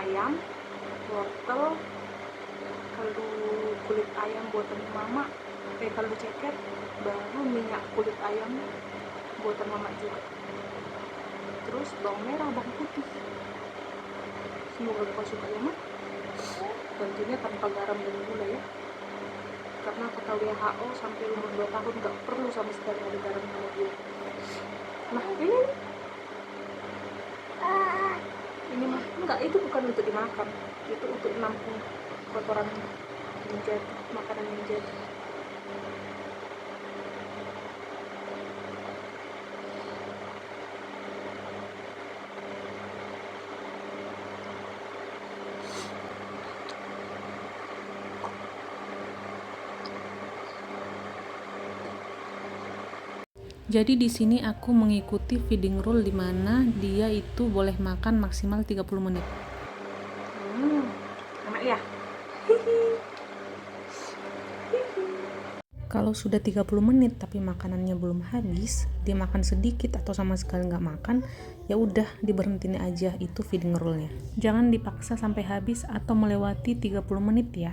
ayam, wortel, kaldu kulit ayam buatan mama, kaldu ceker, baru minyak kulit ayam buatan mama juga. Terus bawang merah, bawang putih. Semoga kau suka ya mak. Tentunya tanpa garam dan gula ya. Karena kata WHO sampai umur 2 tahun gak perlu sama sekali ada garam sama gula. Nah ini mah enggak, itu bukan untuk dimakan, itu untuk menampung kotoran yang jadi, makanan yang jadi. Jadi di sini aku mengikuti feeding rule di mana dia itu boleh makan maksimal 30 menit. Enak ya? Kalau sudah 30 menit tapi makanannya belum habis, dia makan sedikit atau sama sekali nggak makan, ya udah diberhentiin aja, itu feeding rule-nya. Jangan dipaksa sampai habis atau melewati 30 menit ya.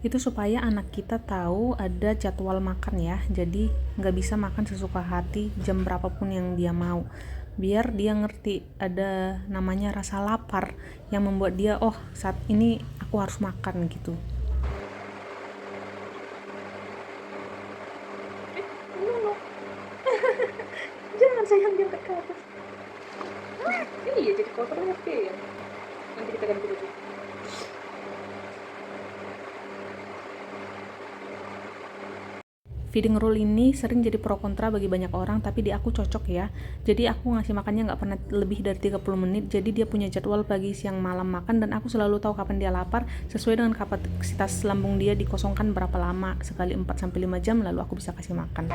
Itu supaya anak kita tahu ada jadwal makan ya, jadi nggak bisa makan sesuka hati jam berapapun yang dia mau. Biar dia ngerti ada namanya rasa lapar yang membuat dia, oh saat ini aku harus makan gitu. Jangan sayang, diangkat ke atas. Iya jadi kotor ya. Nanti kita ganti baju. Feeding rule ini sering jadi pro kontra bagi banyak orang, tapi di aku cocok ya. Jadi aku ngasih makannya nggak pernah lebih dari 30 menit, jadi dia punya jadwal pagi, siang, malam makan, dan aku selalu tahu kapan dia lapar, sesuai dengan kapasitas lambung dia dikosongkan berapa lama, sekali 4-5 jam, lalu aku bisa kasih makan.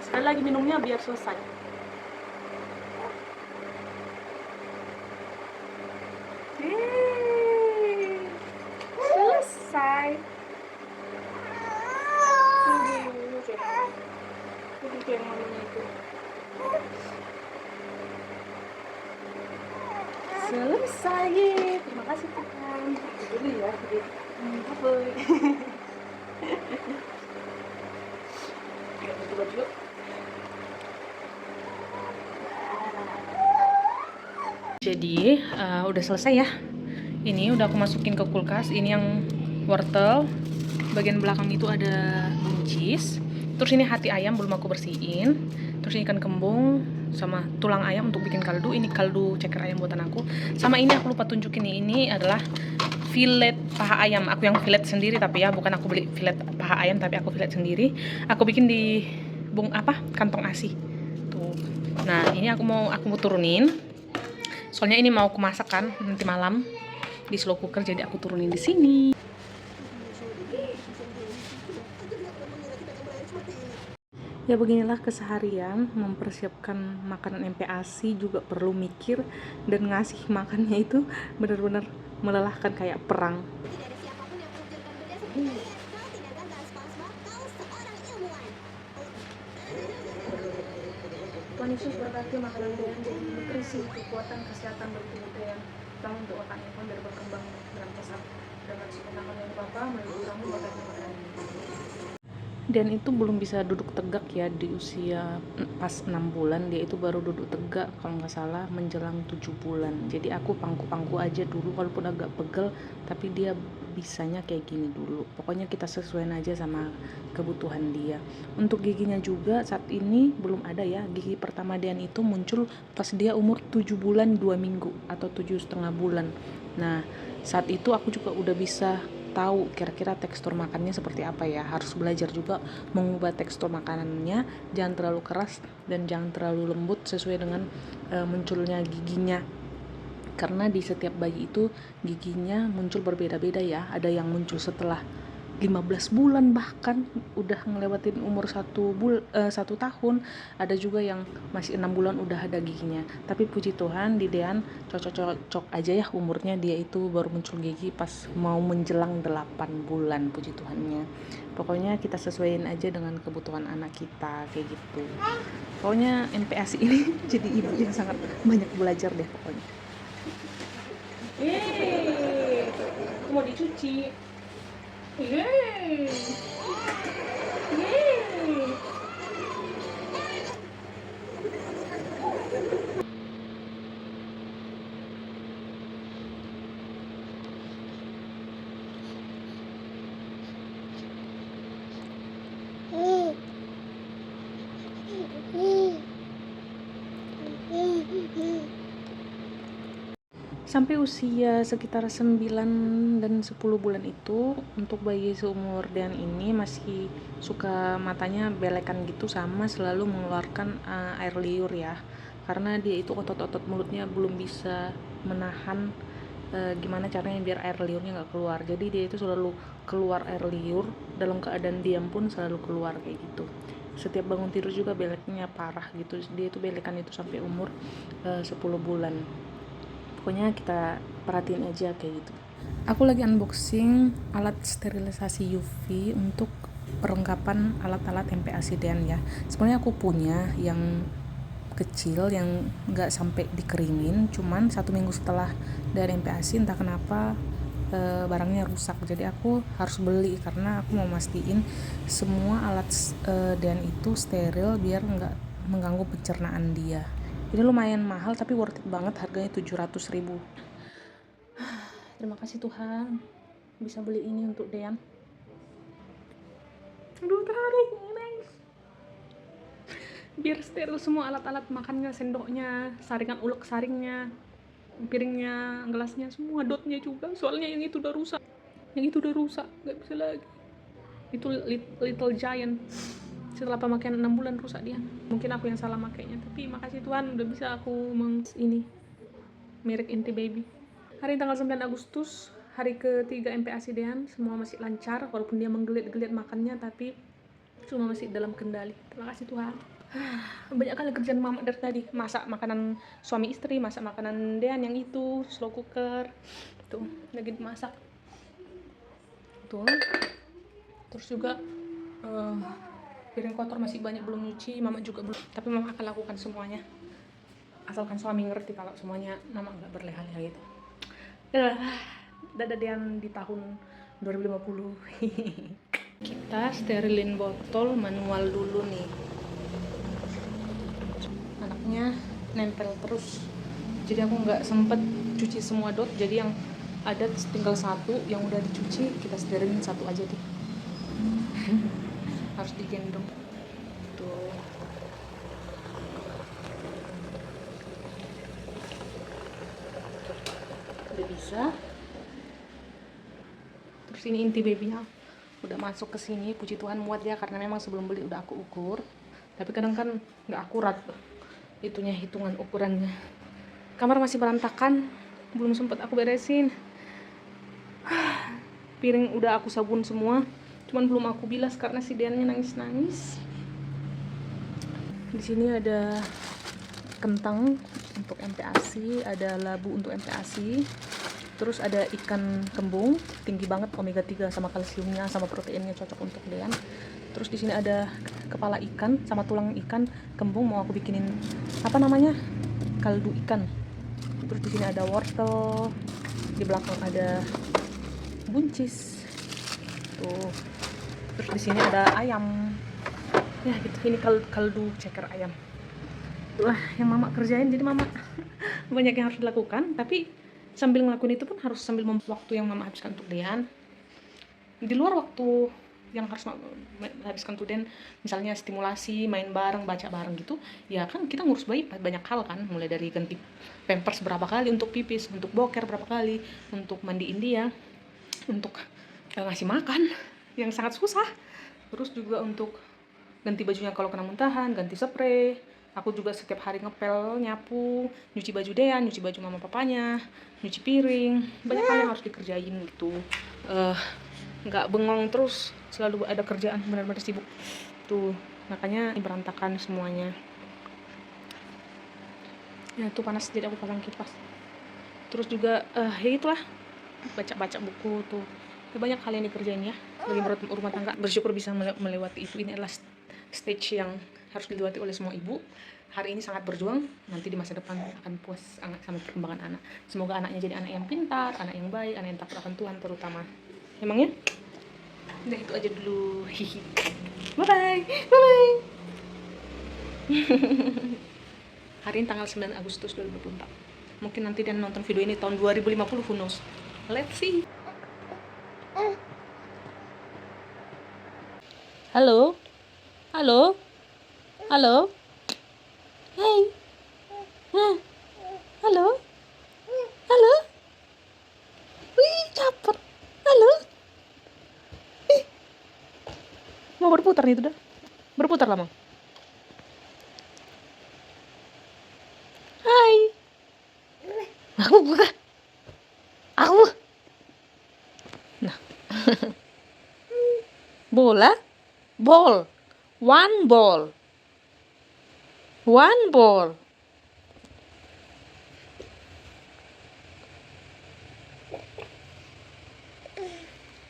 Sekali lagi minumnya biar selesai. Selesai. Itu yang mamanya itu. Selesai. Terima kasih Tuhan. Dulu ya. Bye. Ganti baju. Jadi udah selesai ya. Ini udah aku masukin ke kulkas. Ini yang wortel, bagian belakang itu ada buncis. Terus ini hati ayam belum aku bersihin. Terus ini ikan kembung sama tulang ayam untuk bikin kaldu. Ini kaldu ceker ayam buatan aku. Sama ini aku lupa tunjukin nih, ini adalah filet paha ayam. Aku yang filet sendiri, tapi ya bukan aku beli filet paha ayam, tapi aku filet sendiri. Aku bikin di kantong ASI. Tuh. Nah, ini aku mau turunin. Soalnya ini mau aku masak kan nanti malam di slow cooker, jadi aku turunin di sini. Ya beginilah keseharian mempersiapkan makanan MPASI, juga perlu mikir dan ngasih makannya itu benar-benar melelahkan kayak perang. Tuhan Yesus berkati makanan Dean jadi nutrisi, kekuatan, kesehatan bagi tubuh Dean, terutama untuk otaknya pun biar berkembang dengan pesat. Dengan sepenuhnya yang Bapa melalui kamu berkati makanan ini. Dan itu belum bisa duduk tegak ya di usia pas 6 bulan, dia itu baru duduk tegak kalau nggak salah menjelang 7 bulan. Jadi aku pangku-pangku aja dulu, walaupun agak pegel tapi dia bisanya kayak gini dulu. Pokoknya kita sesuaiin aja sama kebutuhan dia. Untuk giginya juga saat ini belum ada ya. Gigi pertama Dean itu muncul pas dia umur 7 bulan 2 minggu atau 7,5 bulan. Nah saat itu aku juga udah bisa tahu kira-kira tekstur makannya seperti apa ya. Harus belajar juga mengubah tekstur makanannya, jangan terlalu keras dan jangan terlalu lembut sesuai dengan munculnya giginya. Karena di setiap bayi itu giginya muncul berbeda-beda ya. Ada yang muncul setelah 15 bulan, bahkan udah ngelewatin umur 1 tahun. Ada juga yang masih 6 bulan udah ada giginya. Tapi puji Tuhan di Dean cocok aja ya umurnya, dia itu baru muncul gigi pas mau menjelang 8 bulan, puji Tuhannya. Pokoknya kita sesuaiin aja dengan kebutuhan anak kita kayak gitu. Pokoknya MPASI ini jadi ibu yang sangat banyak belajar deh pokoknya. mau dicuci. Yeay. Yeay. Sampai usia sekitar 9 dan 10 bulan itu, untuk bayi seumur Dean ini masih suka matanya belekan gitu, sama selalu mengeluarkan air liur ya, karena dia itu otot-otot mulutnya belum bisa menahan gimana caranya biar air liurnya nggak keluar. Jadi dia itu selalu keluar air liur, dalam keadaan diam pun selalu keluar kayak gitu. Setiap bangun tidur juga beleknya parah gitu. Dia itu belekan itu sampai umur 10 bulan. Pokoknya kita perhatiin aja kayak gitu. Aku lagi unboxing alat sterilisasi UV untuk perlengkapan alat-alat MPASI Dean ya. Sebenarnya aku punya yang kecil yang nggak sampai dikeringin, cuman 1 minggu setelah dari MPASI entah kenapa barangnya rusak, jadi aku harus beli karena aku mau mastiin semua alat Dean itu steril biar nggak mengganggu pencernaan dia. Ini lumayan mahal tapi worth it banget, harganya 700.000. Terima kasih Tuhan bisa beli ini untuk Dean. Aduh terharu, nice. Biar steril semua alat-alat makannya, sendoknya, saringan ulek saringnya, piringnya, gelasnya, semua, dotnya juga. Soalnya yang itu udah rusak, nggak bisa lagi. Itu Little Giant. Setelah pemakaian 6 bulan rusak dia. Mungkin aku yang salah makainya, tapi makasih Tuhan udah bisa aku ini merek Inti Baby. Hari tanggal 9 Agustus, hari ketiga MPASI Dean, semua masih lancar walaupun dia menggelit-gelit makannya, tapi semua masih dalam kendali. Terima kasih Tuhan. Banyak kali kerjaan mama dari tadi, masak makanan suami istri, masak makanan Dean yang itu slow cooker tuh lagi dimasak tuh. Terus juga piring kotor masih banyak belum nyuci, mama juga belum, tapi mama akan lakukan semuanya asalkan suami ngerti kalau semuanya mama nggak berleha-leha gitu. Dadah Dean di tahun 2050. Kita sterilin botol manual dulu nih, anaknya nempel terus, jadi aku nggak sempet cuci semua dot, jadi yang ada tinggal satu yang udah dicuci, kita sterilin satu aja deh. Harus digendong tuh. Udah bisa. Terus ini Inti babynya udah masuk ke sini, puji Tuhan muat ya, karena memang sebelum beli udah aku ukur, tapi kadang kan nggak akurat itunya, hitungan ukurannya. Kamar masih berantakan, belum sempet aku beresin. Piring udah aku sabun semua, cuman belum aku bilas karena si Deannya nangis-nangis. Di sini ada kentang untuk MPASI, ada labu untuk MPASI, terus ada ikan kembung tinggi banget, omega 3 sama kalsiumnya sama proteinnya, cocok untuk Dean. Terus di sini ada kepala ikan sama tulang ikan kembung, mau aku bikinin apa namanya, kaldu ikan. Terus di sini ada wortel, di belakang ada buncis tuh. Terus di sini ada ayam ya gitu, ini kaldu ceker ayam. Itulah yang mama kerjain, jadi mama banyak yang harus dilakukan, tapi sambil ngelakuin itu pun harus sambil waktu yang mama habiskan untuk Dean di luar waktu yang harus habiskan untuk Dean, misalnya stimulasi, main bareng, baca bareng gitu ya kan. Kita ngurus bayi banyak hal kan, mulai dari ganti pampers berapa kali untuk pipis, untuk boker berapa kali, untuk mandiin dia, untuk ngasih makan yang sangat susah, terus juga untuk ganti bajunya kalau kena muntahan, ganti spray. Aku juga setiap hari ngepel, nyapu, nyuci baju Dean, nyuci baju mama papanya, nyuci piring, banyak hal yang harus dikerjain gitu. Nggak bengong terus, selalu ada kerjaan, benar-benar sibuk tuh, makanya berantakan semuanya ya. Tuh panas jadi aku pasang kipas. Terus juga ya itulah, baca-baca buku tuh ya, banyak hal yang dikerjain ya lagi rumah tangga. Bersyukur bisa melewati itu. Ini adalah stage yang harus dilewati oleh semua ibu. Hari ini sangat berjuang, nanti di masa depan akan puas sama perkembangan anak. Semoga anaknya jadi anak yang pintar, anak yang baik, anak yang takut akan Tuhan terutama. Emangnya? Udah itu aja dulu. Hihi. Bye bye. Hari ini tanggal 9 Agustus 2024. Mungkin nanti dia nonton video ini tahun 2050, who knows. Let's see. Halo? Halo? Halo? Hai. Halo? Halo? Wih, caper. Halo? Mau berputar nih, udah. Berputar lama. Hai. Aku buka. Aku. Nah. Bola? Ball. One ball. One ball.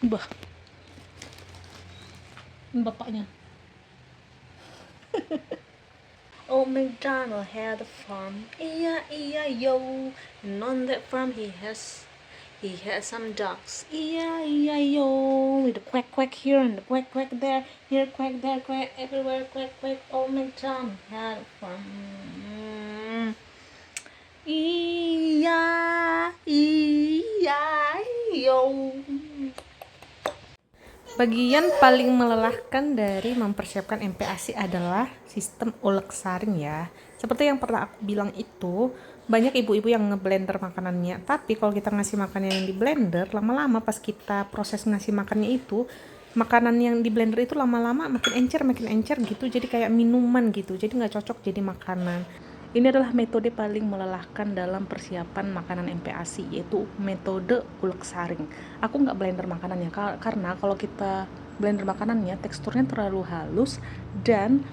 Bah. Bapaknya. Old MacDonald had a farm, E-I-E-I-O, and on that farm he had some ducks, E-I-E-I-O, with a quack quack here and the quack quack there, here quack there quack, everywhere quack quack. Old MacDonald had a farm, E-I-E-I-O. Bagian paling melelahkan dari mempersiapkan MPASI adalah sistem ulek-saring ya. Seperti yang pernah aku bilang itu, banyak ibu-ibu yang ngeblender makanannya. Tapi kalau kita ngasih makan yang di blender, lama-lama pas kita proses ngasih makannya itu, makanan yang di blender itu lama-lama makin encer gitu. Jadi kayak minuman gitu. Jadi nggak cocok jadi makanan. Ini adalah metode paling melelahkan dalam persiapan makanan MPASI, yaitu metode ulek saring. Aku nggak blender makanannya, karena kalau kita blender makanannya teksturnya terlalu halus dan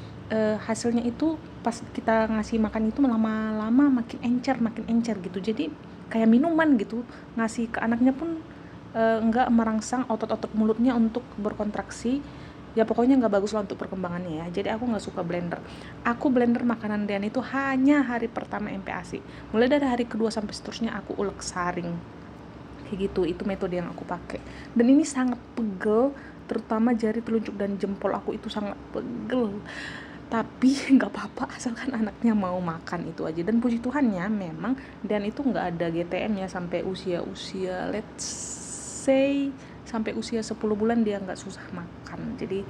hasilnya itu pas kita ngasih makan itu lama-lama makin encer gitu. Jadi kayak minuman gitu, ngasih ke anaknya pun nggak merangsang otot-otot mulutnya untuk berkontraksi. Ya pokoknya nggak bagus lah untuk perkembangannya ya. Jadi aku nggak suka blender. Aku blender makanan Dean itu hanya hari pertama MPASI. Mulai dari hari kedua sampai seterusnya aku ulek saring. Kayak gitu, itu metode yang aku pakai. Dan ini sangat pegel, terutama jari telunjuk dan jempol aku itu sangat pegel. Tapi nggak apa-apa asalkan anaknya mau makan, itu aja. Dan puji Tuhannya memang Dean itu nggak ada GTM ya sampai usia let's say sampai usia 10 bulan dia nggak susah makan. Jadi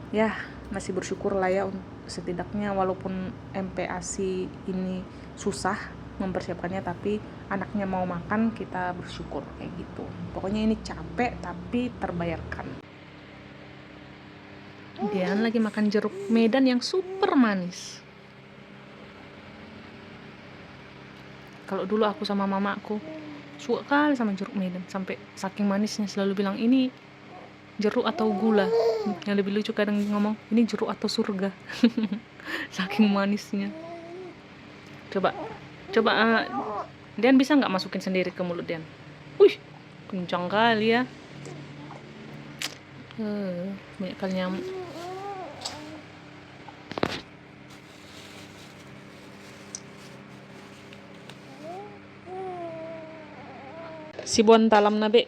ya masih bersyukur lah ya, setidaknya walaupun MPASI ini susah mempersiapkannya, tapi anaknya mau makan, kita bersyukur kayak gitu. Pokoknya ini capek tapi terbayarkan. Dia lagi makan jeruk Medan yang super manis. Kalau dulu aku sama mamaku suka kali sama jeruk Medan, sampai saking manisnya selalu bilang ini jeruk atau gula. Yang lebih lucu kadang ngomong ini jeruk atau surga. Saking manisnya. Coba Dian bisa nggak masukin sendiri ke mulut Dian? Wih, kencang kali ya. Banyak kali nyamuk. Si bon talam nabe.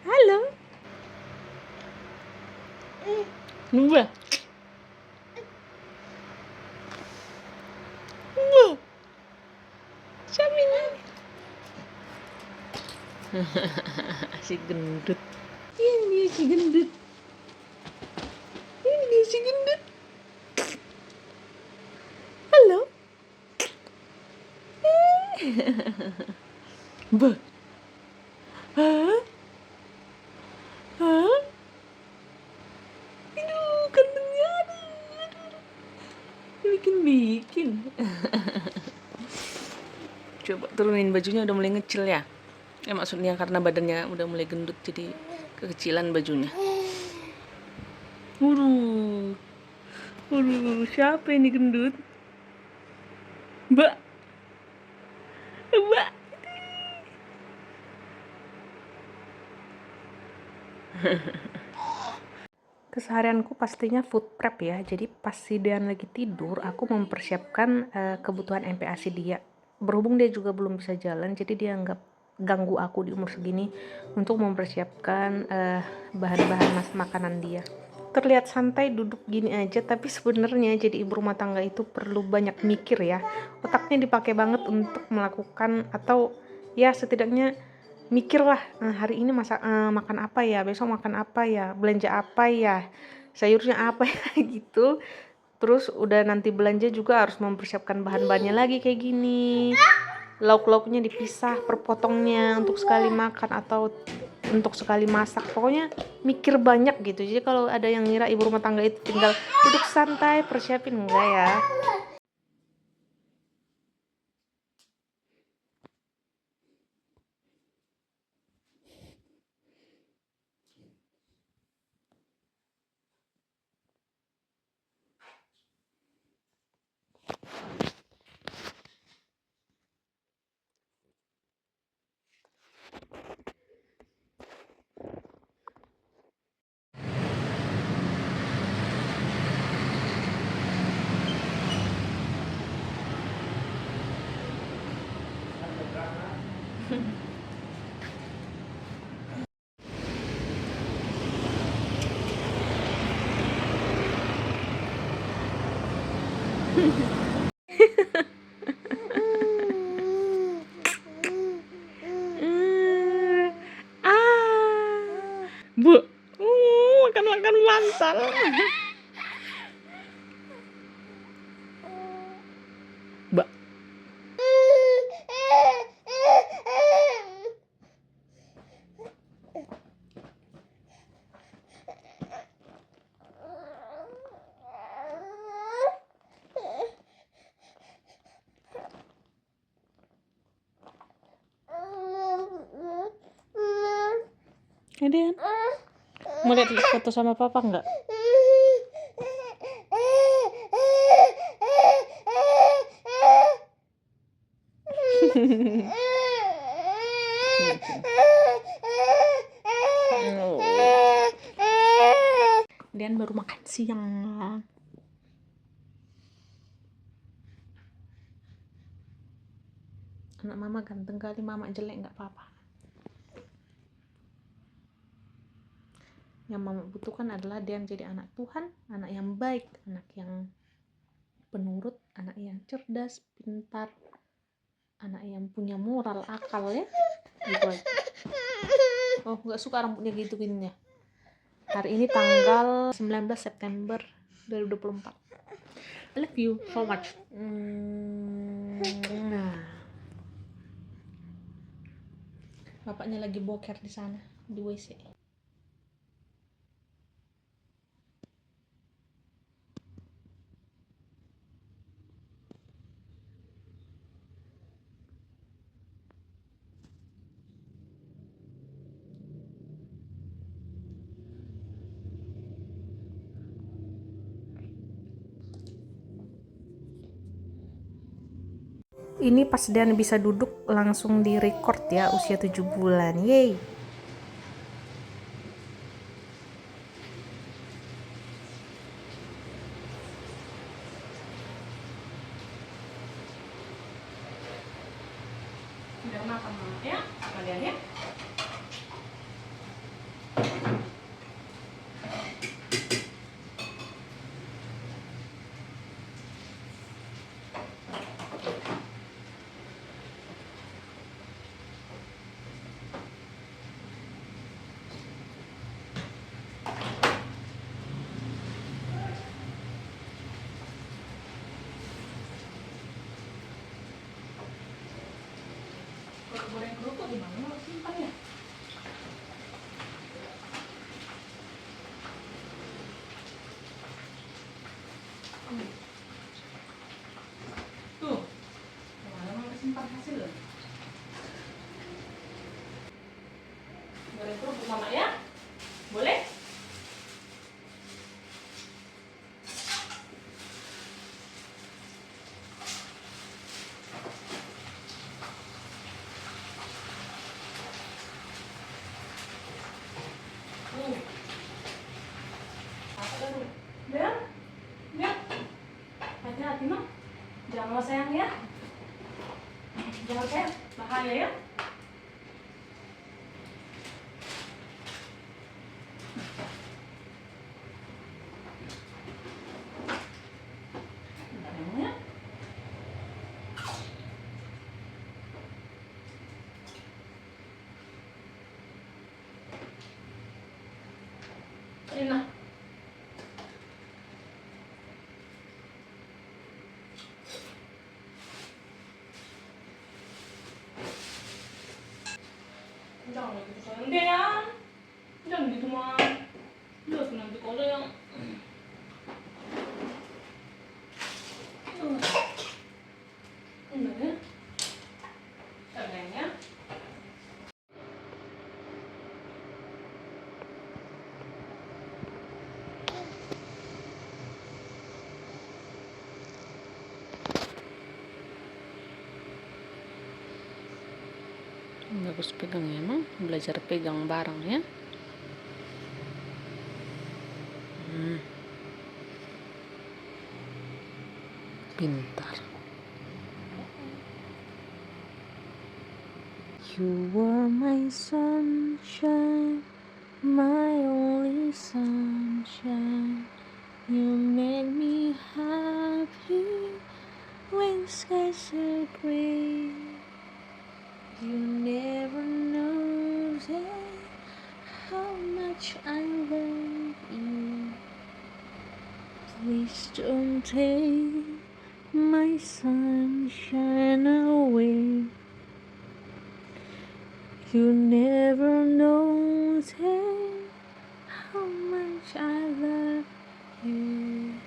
Halo. Nunggu. Siapa ini? Si gendut. Ini si gendut. Halo. Bah. Hah? Aduh, kandungnya bikin. Coba turunin bajunya, udah mulai ngecil ya. Ya maksudnya karena badannya udah mulai gendut jadi kekecilan bajunya. Waduh. Waduh, siapa ini gendut? Mbak. Mbak. Keseharianku pastinya food prep ya. Jadi pas si Dean lagi tidur, aku mempersiapkan kebutuhan MPASI dia. Berhubung dia juga belum bisa jalan, jadi dia nggak ganggu aku di umur segini untuk mempersiapkan bahan-bahan makanan dia. Terlihat santai duduk gini aja, tapi sebenarnya jadi ibu rumah tangga itu perlu banyak mikir ya. Otaknya dipakai banget untuk melakukan atau ya setidaknya mikir lah, hari ini makan apa ya, besok makan apa ya, belanja apa ya, sayurnya apa ya gitu. Terus udah nanti belanja juga harus mempersiapkan bahan-bahannya lagi kayak gini, lauk-lauknya dipisah per potongnya untuk sekali makan atau untuk sekali masak. Pokoknya mikir banyak gitu. Jadi kalau ada yang ngira ibu rumah tangga itu tinggal duduk santai persiapin, enggak ya. Bu, makan bantal. Mbak. Kemudian mau lihat foto sama papa nggak? Dan baru makan siang. Anak mama ganteng kali, mama jelek nggak apa-apa. Yang mama butuhkan adalah dia jadi anak Tuhan, anak yang baik, anak yang penurut, anak yang cerdas, pintar, anak yang punya moral, akal ya. Gitu aja. Oh, nggak suka rambutnya gitu gininya. Hari ini tanggal 19 September 2024. I love you so much. Nah, bapaknya lagi boker di sana di WC. Ini pas Dan bisa duduk langsung di record ya, usia 7 bulan. Yeay. Udah makan ya, kalian ya. Goreng kerupuk di mana lo simpan ya? Tuh, kemana mau simpan hasil? Bahaya ya. Nah, jangan gitu sayang Dean, jangan gitu mah. Lihat nanti kalau yang enggak ya, sayangnya. Bagus pegang ya, emang belajar pegang barang ya. Pintar. You were my sunshine, my only sunshine. You made me happy when skies are gray. You never know how much I love you. Please don't take my sunshine away. You never know how much I love you.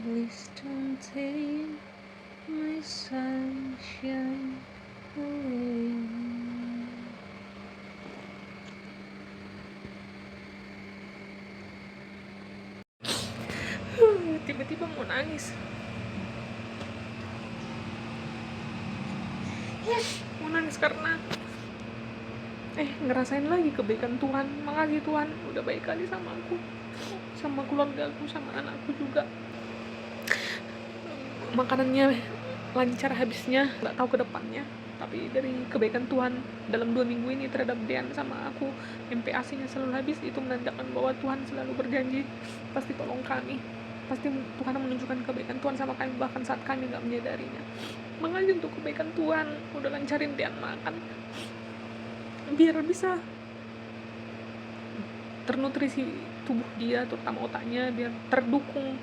Please don't take my sunshine away. Tiba-tiba mau nangis. Mau nangis karena ngerasain lagi kebaikan Tuhan. Makasih Tuhan udah baik kali sama aku, sama keluarga aku, sama anakku juga. Makanannya lancar habisnya, nggak tahu ke depannya, tapi dari kebaikan Tuhan dalam 2 minggu ini terhadap Dean sama aku, MPAC-nya selalu habis. Itu menandakan bahwa Tuhan selalu berjanji pasti tolong kami, pasti Tuhan menunjukkan kebaikan Tuhan sama kami bahkan saat kami nggak menyadarinya. Makasih untuk kebaikan Tuhan udah lancarin Dean makan biar bisa ternutrisi tubuh dia, terutama otaknya, biar terdukung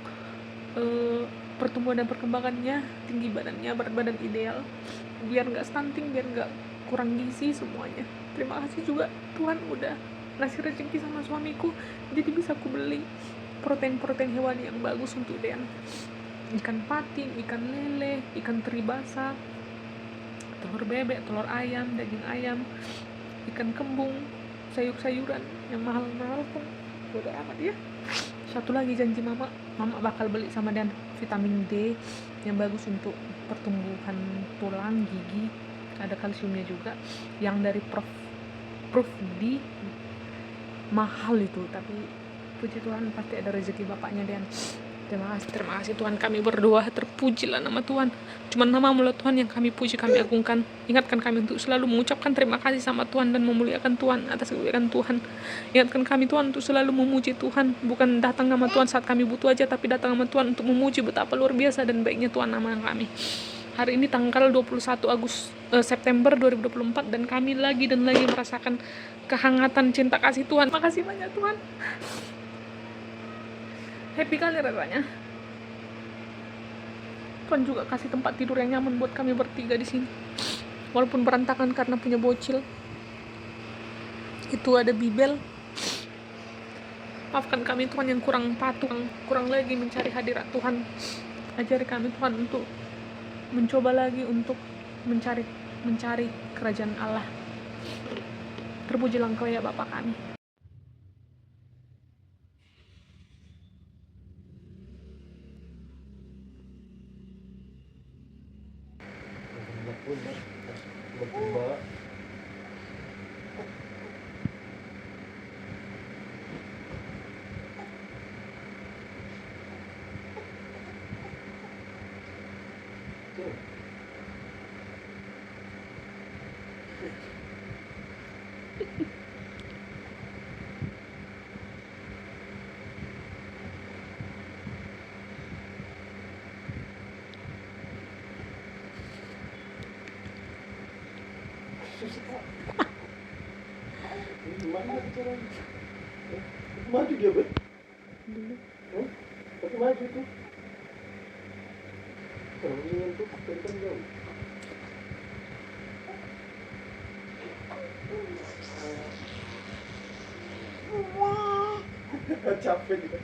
pertumbuhan dan perkembangannya, tinggi badannya, berat badan ideal, biar nggak stunting, biar nggak kurang gizi semuanya. Terima kasih juga Tuhan udah ngasih rezeki sama suamiku, jadi bisa aku beli protein hewani yang bagus untuk Dean. Ikan patin, ikan lele, ikan teri basah, telur bebek, telur ayam, daging ayam, ikan kembung, sayur-sayuran yang mahal-mahal pun bodo amat ya. Satu lagi janji mama bakal beli sama Dean vitamin D yang bagus untuk pertumbuhan tulang, gigi, ada kalsiumnya juga, yang dari Prof D, mahal itu, tapi puji Tuhan pasti ada rezeki bapaknya Dean. Terima kasih Tuhan, kami berdoa, terpujilah nama Tuhan. Cuma nama-Mu Tuhan yang kami puji, kami agungkan. Ingatkan kami untuk selalu mengucapkan terima kasih sama Tuhan dan memuliakan Tuhan atas kebaikan Tuhan. Ingatkan kami Tuhan untuk selalu memuji Tuhan, bukan datang nama Tuhan saat kami butuh aja, tapi datang nama Tuhan untuk memuji betapa luar biasa dan baiknya Tuhan nama kami. Hari ini tanggal 21 September 2024 dan kami lagi merasakan kehangatan cinta kasih Tuhan. Makasih banyak Tuhan. Happy kali rasanya. Tuhan juga kasih tempat tidur yang nyaman buat kami bertiga di sini. Walaupun berantakan karena punya bocil. Itu ada Bibel. Maafkan kami Tuhan yang kurang patuh, kurang lagi mencari hadirat Tuhan. Ajari kami Tuhan untuk mencoba lagi untuk mencari kerajaan Allah. Terpujilah Engkau ya Bapa kami. Gimana caranya? Maju dia, Be. Tapi maju itu. Kalau ingin tuh tadi kan jauh. Capek juga.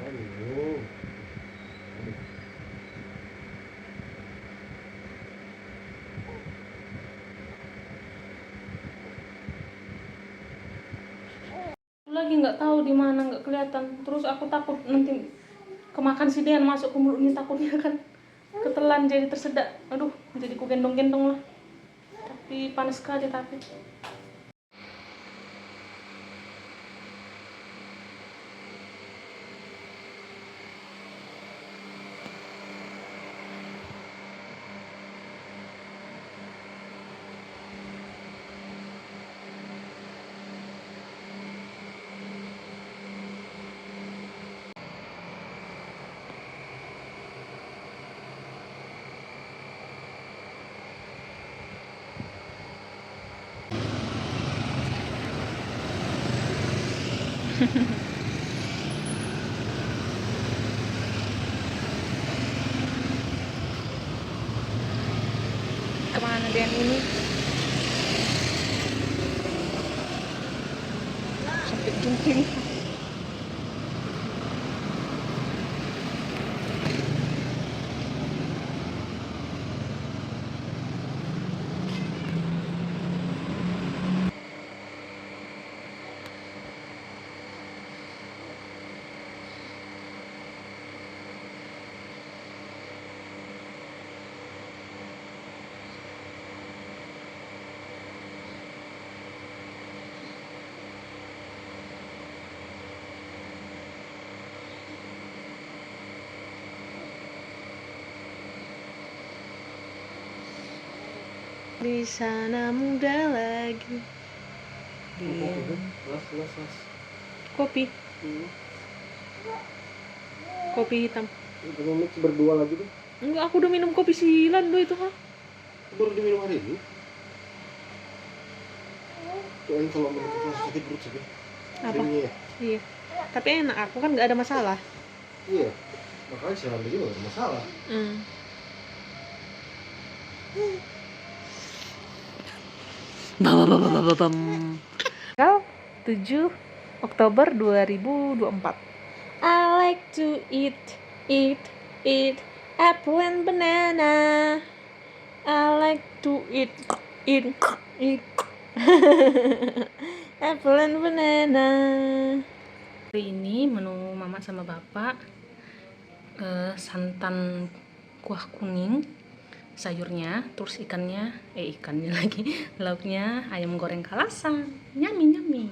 Aduh. Lagi nggak tahu di mana, nggak kelihatan. Terus aku takut nanti kemakan si Dean masuk ke mulutnya, takutnya kan ketelan jadi tersedak. Aduh, jadi ku gendong-gendong lah. Tapi panas sekali tapi. Kemana Dean ini? Sampai jungkring. Di sana muda lagi. Las. Kopi, kopi hitam. Itu mix berdua lagi tuh. Enggak, aku udah minum kopi si Lando itu, ha. Baru diminum hari ini. Soalnya kalau minum itu langsung sakit perut sakit. Apa? Jadinya ya. Iya. Tapi enak, aku kan nggak ada masalah. Iya. Makanya siaran juga gak ada masalah. Tanggal 7 Oktober 2024. I like to eat apple and banana. I like to eat apple and banana. Hari ini menu mama sama bapak, santan kuah kuning, sayurnya, terus ikannya lagi, lauknya ayam goreng kalasan, nyami.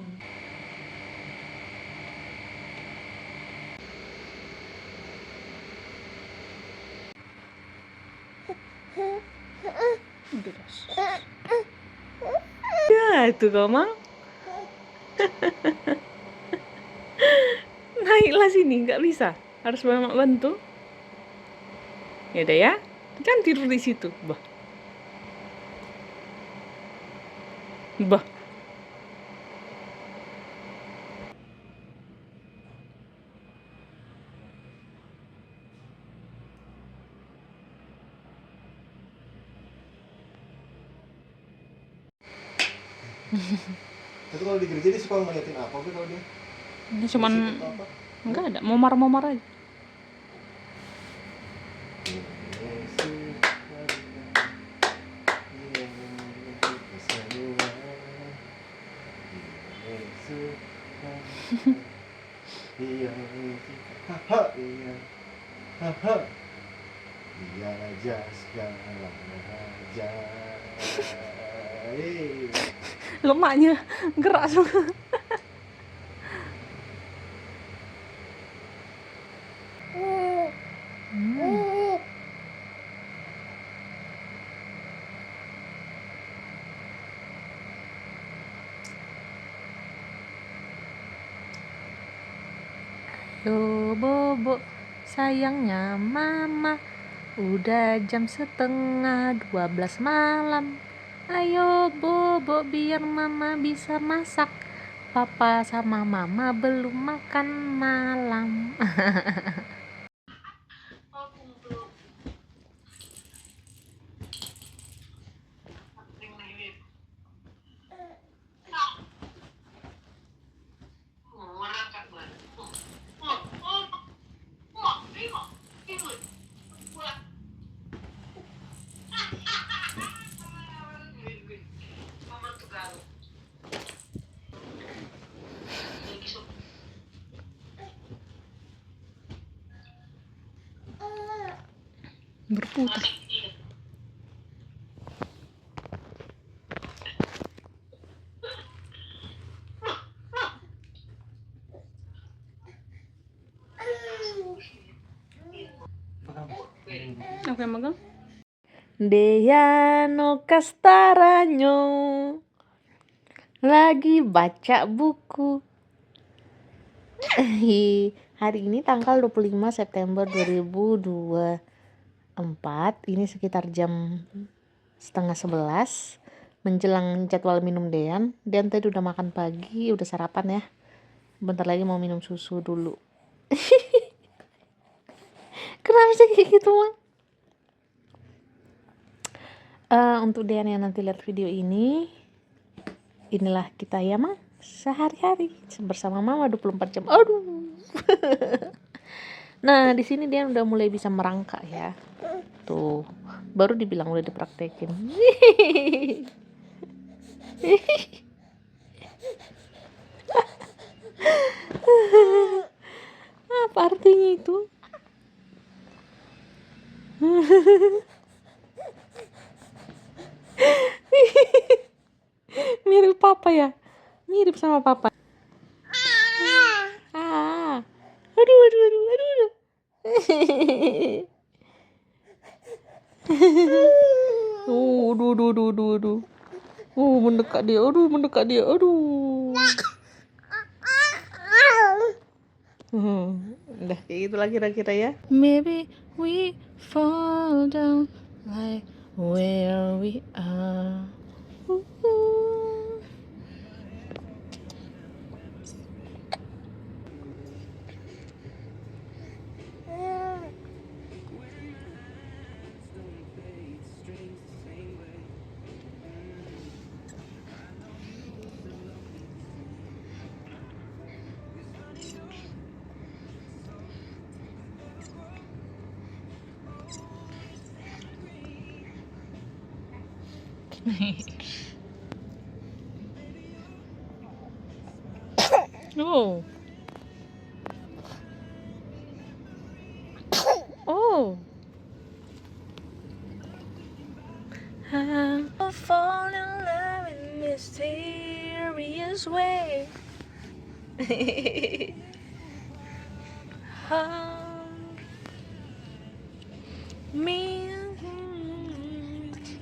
Ya itu Komang. Naiklah sini, nggak bisa, harus mama bantu. Ya udah ya, jangan tidur di situ, bah. Tapi kalau di gereja dia suka ngeliatin apa sih kalau dia? Ini cuman Atau apa? nggak ada, momar aja. Iya aja segala Anjay. Lemaknya gerak semua. Yo bobo, sayangnya mama, udah jam 11:30 malam. Ayo bobo biar mama bisa masak. Papa sama mama belum makan malam. Berputar. Apa yang magang? Deyano Castaranyo lagi baca buku. Hari ini tanggal 25 September 2024. Ini sekitar jam 10:30 menjelang jadwal minum Dean. Dean tadi udah makan pagi, udah sarapan ya. Bentar lagi mau minum susu dulu. Kenapa sih kayak gitu, Mang? Untuk Dean yang nanti lihat video ini, inilah kita ya, Mang, sehari-hari bersama Mama 24 jam. Aduh. Nah, di sini Dean udah mulai bisa merangkak ya. Tuh, baru dibilang udah dipraktekin. Apa artinya itu? Mirip papa ya? Mirip sama papa. Aduh. Aduh. Mendekat dia. Aduh. Udah kayak gitu lah kira-kira ya. Maybe we fall down like where we are. Oh. I'll fall in love in mysterious way. Me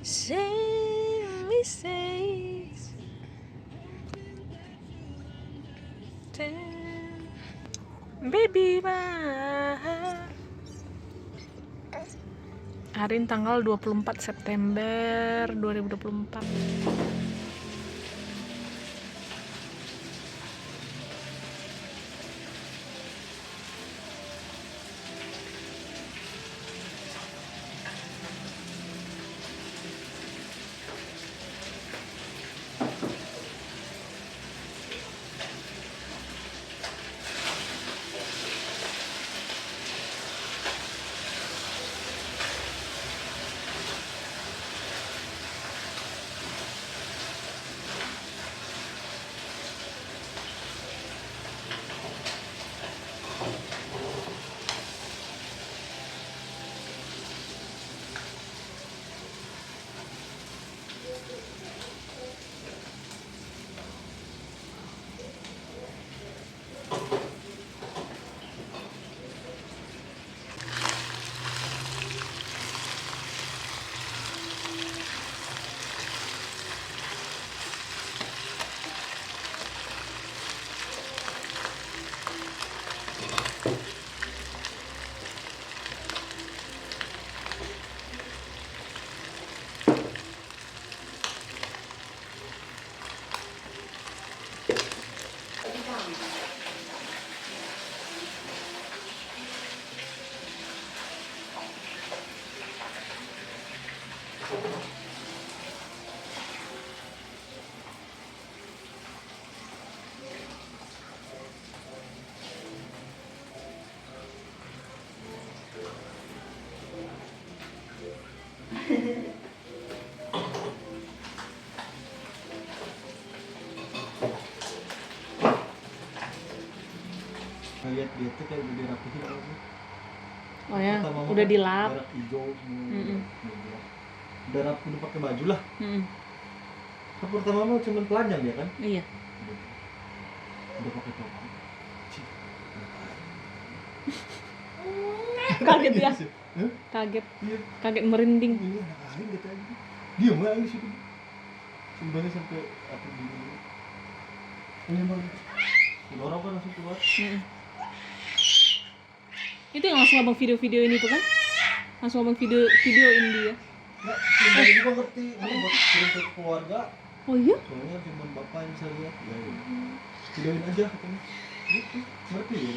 same mistakes. Baby bye. Hari ini tanggal 24 September 2024. Lihat dia tuh kayak udah dirapihin apa. Oh ya, Kata mama udah kan dilap. merah hijau semua. Mm-mm. Udah rapi, udah pakai baju lah. Mm-mm. Kan pertama mah cuma telanjang dia kan. Iya. Udah pakai topi. Cih. Kaget ya. Hah? Kaget. Iya. Kaget merinding. Ini anak lain kata aja. Diam aja di situ. Sumbangnya sampai aku gini. Ini emang. Ini orang kan langsung keluar. Mm-mm. Itu yang langsung abang video-videoin itu kan? Langsung abang videoin dia. Nah, sumbang juga ngerti. Ini buat kirim ke keluarga. Oh iya? Soalnya cuma bapak yang bisa lihat. Ya, ya. Videoin aja katanya. Gitu. Ngerti ya.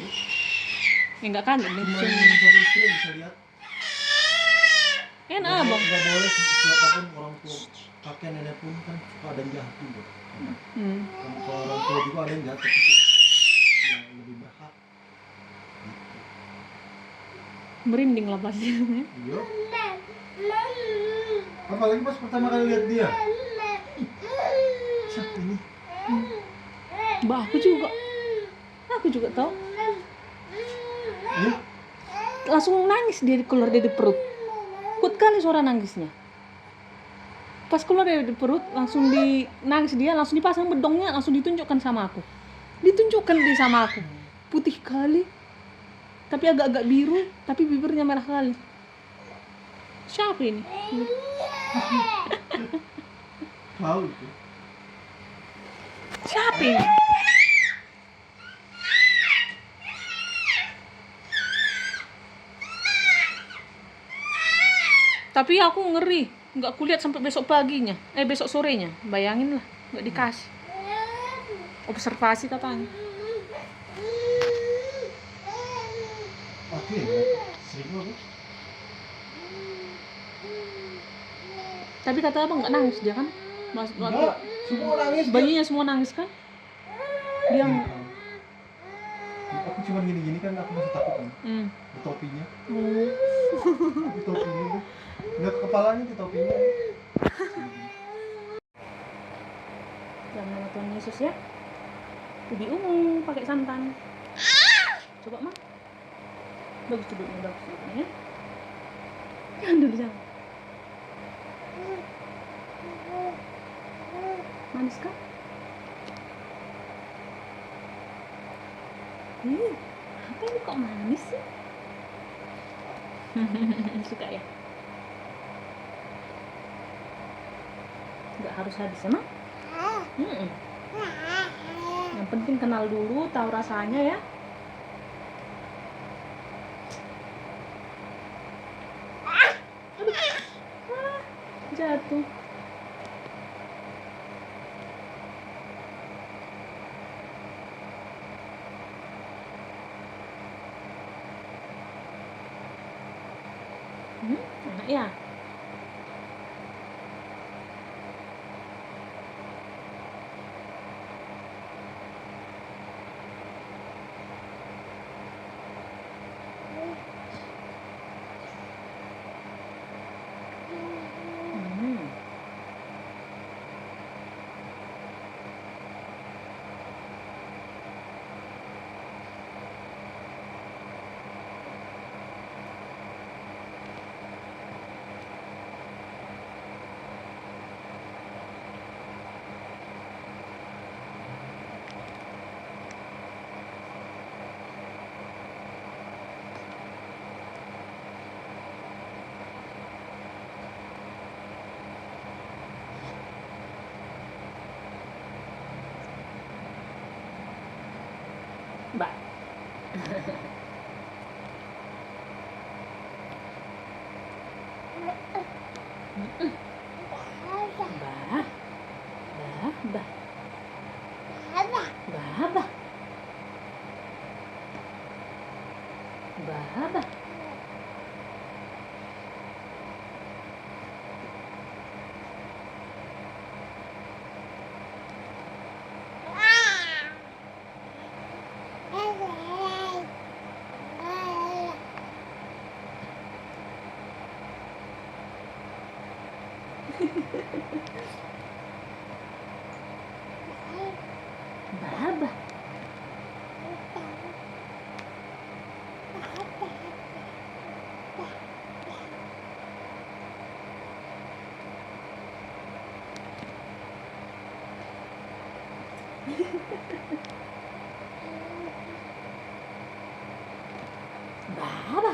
Ya nggak kaget nih. Cuma yang satu istri yang bisa lihat. Enak abang. Nggak boleh siapapun orang tua, kakek nenek pun kan suka ada yang jahat juga. Hmm. Kalau orang tua juga ada yang jahat, tapi yang lebih berhak. Merinding lah pasti. Iya. Apalagi pas pertama kali lihat dia. Siapa ini? Mbak aku juga. Aku juga tahu. Ini? Langsung nangis dia keluar dari perut. Kuat kali suara nangisnya. Pas keluar dari perut langsung nangis dia, langsung dipasang bedongnya, langsung ditunjukkan sama aku. Ditunjukkan dia sama aku. Putih kali. Tapi agak-agak biru, tapi bibirnya merah kali. Siapa ini? Tahu itu. Siapa ini? Tapi aku ngeri, nggak kulihat sampai besok paginya, besok sorenya. Bayangin lah, nggak dikasih. Observasi katanya. Aku ya, sering apa? Tapi kata abang nggak nangis dia kan? Enggak, semua nangis. Bayinya semua nangis kan? Dia Aku cuma gini-gini kan, aku masih takut kan. hmm. Di topinya. Oh. Di topinya tuh. Nggak ke kepalanya, di topinya. Dalam nama Tuhan Yesus ya. Ubi ungu pakai santan. Coba mah. Bagus duduknya, bagus duduknya. Jangan dulu jangan. Manis kan? Apa ini kok manis sih? Suka ya? Nggak harus habis emang? Yang penting kenal dulu, tahu rasanya ya. Jatuh. Enak ya. Mbak. Bah. Bah, bah. Bah, bah. Bah, bah. Baba. Baba.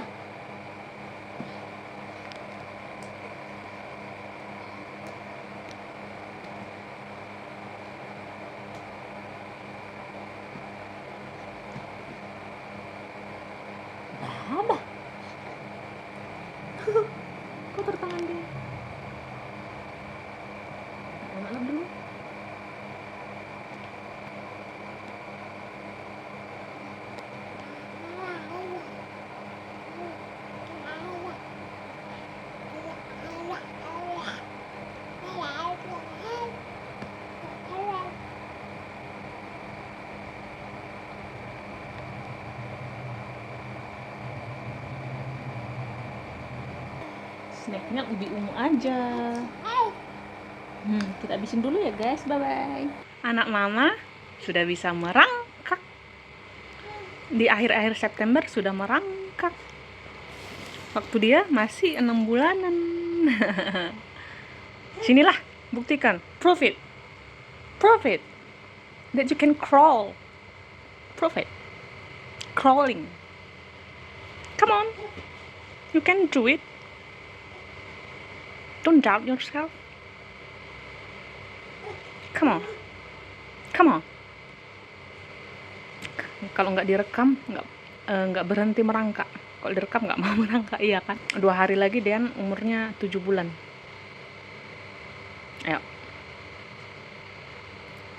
Baba. Kotor tangan dia. Mama lap dulu. Snacknya ubi ungu aja. Kita habisin dulu ya guys, bye-bye. Anak mama sudah bisa merangkak. Di akhir-akhir September sudah merangkak. Waktu dia masih 6 bulanan. Sinilah, buktikan. Prove it. Prove it. That you can crawl. Prove it. Crawling. Come on. You can do it. Don't doubt yourself. Come on. Come on. Kalau nggak direkam, nggak berhenti merangkak. Kalau direkam nggak mau merangkak, iya kan? 2 hari lagi Dean umurnya 7 bulan. Ayo.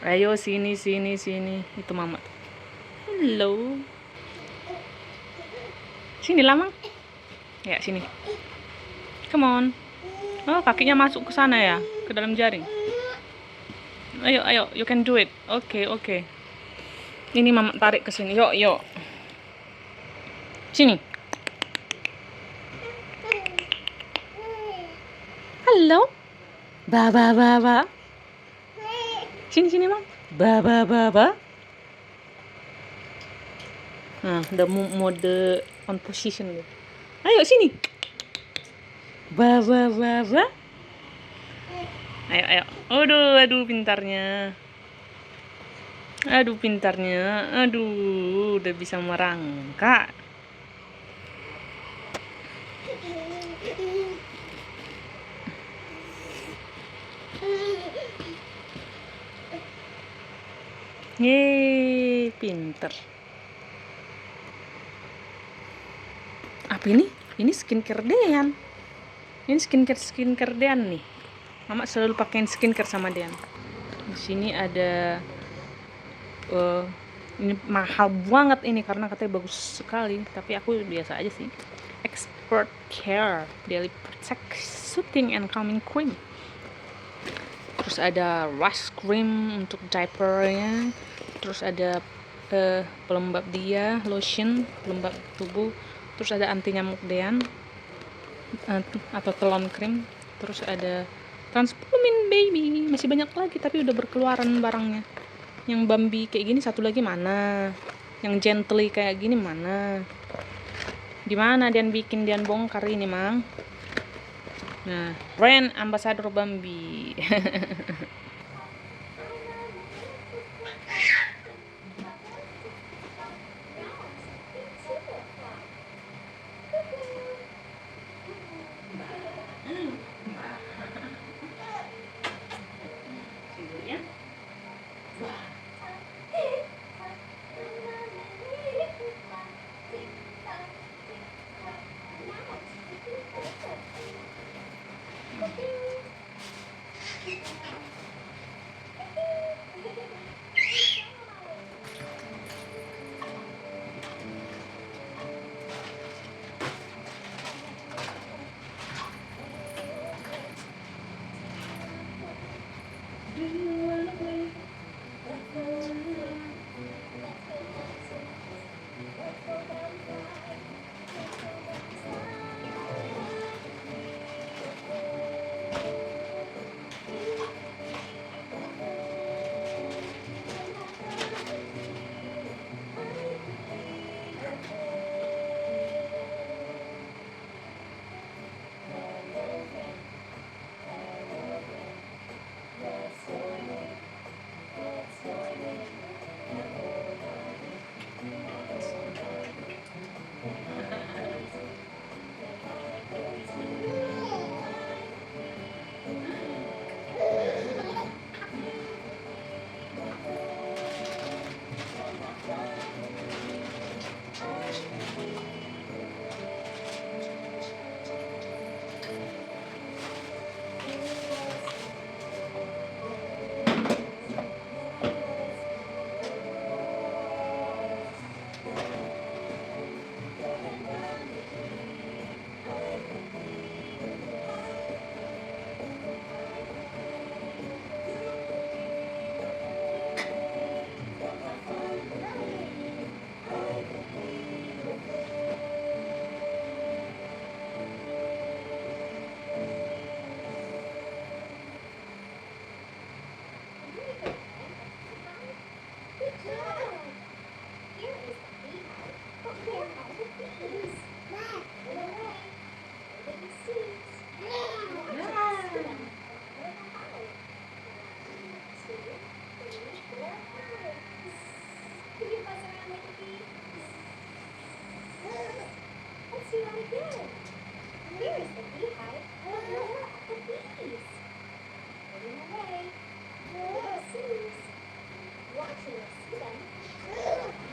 Ayo sini. Itu mama. Hello. Sini Lamang. Ya, sini. Come on. Oh, kakinya masuk ke sana ya, ke dalam jaring. Ayo, you can do it. Oke. Ini mama tarik ke sini. Yuk. Sini. Halo. Ba. Sini, Mam. Ba. Nah, udah mode on position gitu. Ayo sini. Ba. Ayo. Aduh pintarnya. Aduh, udah bisa merangkak. Yeay, pinter. Apa ini? Ini skincare Dean. Ini skincare Dean nih. Mama selalu pakein skincare sama Dean. Di sini ada ini mahal banget ini karena katanya bagus sekali, tapi aku biasa aja sih. Expert Care Daily Protect Soothing and Calming Cream. Terus ada Rush Cream untuk diapernya. Terus ada pelembab dia, lotion pelembab tubuh. Terus ada anti nyamuk Dean atau telon cream. Terus ada Transplumin Baby. Masih banyak lagi tapi udah berkeluaran barangnya. Yang Bambi kayak gini satu lagi mana? Yang Gently kayak gini mana? Gimana Dean bongkar ini, Mang? Nah, brand ambassador Bambi. Riding away. Sis, watching us then.